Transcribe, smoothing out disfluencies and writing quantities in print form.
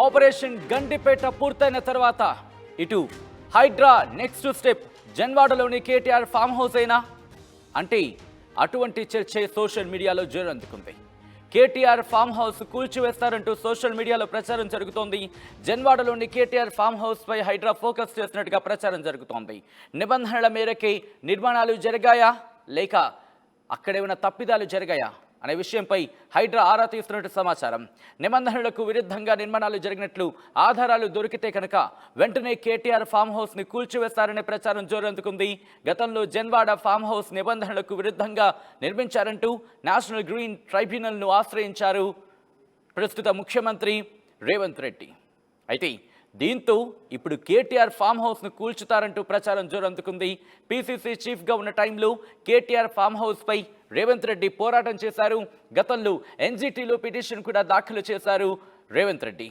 Operation Gandipet పూర్తయిన తర్వాత ఇటు హైడ్రా నెక్స్ట్ స్టెప్ జన్వాడలోని కేటీఆర్ ఫామ్ హౌస్ అయినా అంటే అటువంటి చర్చ సోషల్ మీడియాలో జోరందుకుంది. కేటీఆర్ ఫామ్ హౌస్ కూల్చివేస్తారంటూ సోషల్ మీడియాలో ప్రచారం జరుగుతోంది. జన్వాడలోని కేటీఆర్ ఫామ్ హౌస్ పై హైడ్రా ఫోకస్ చేసినట్టుగా ప్రచారం జరుగుతోంది. నిబంధనల మేరకే నిర్మాణాలు జరిగాయా లేక అక్కడేమైనా తప్పిదాలు జరిగాయా అనే విషయంపై హైడ్రా ఆరా తీస్తున్నట్టు సమాచారం. నిబంధనలకు విరుద్ధంగా నిర్మాణాలు జరిగినట్లు ఆధారాలు దొరికితే కనుక వెంటనే కేటీఆర్ ఫామ్ హౌస్ ని కూల్చివేస్తారనే ప్రచారం జోరందుకుంది. గతంలో జన్వాడ ఫామ్ హౌస్ నిబంధనలకు విరుద్ధంగా నిర్మించారంటూ నేషనల్ గ్రీన్ ట్రైబ్యునల్ ను ఆశ్రయించారు ప్రస్తుత ముఖ్యమంత్రి రేవంత్ రెడ్డి. అయితే దీంతో ఇప్పుడు కేటీఆర్ ఫామ్ హౌస్ ను కూల్చుతారంటూ ప్రచారం జోరందుకుంది. పీసీసీ చీఫ్ గా ఉన్న టైంలో కేటీఆర్ ఫామ్ హౌస్ పై రేవంత్ రెడ్డి పోరాటం చేశారు. గతంలో ఎన్జీటీలో పిటిషన్ కూడా దాఖలు చేశారు రేవంత్ రెడ్డి.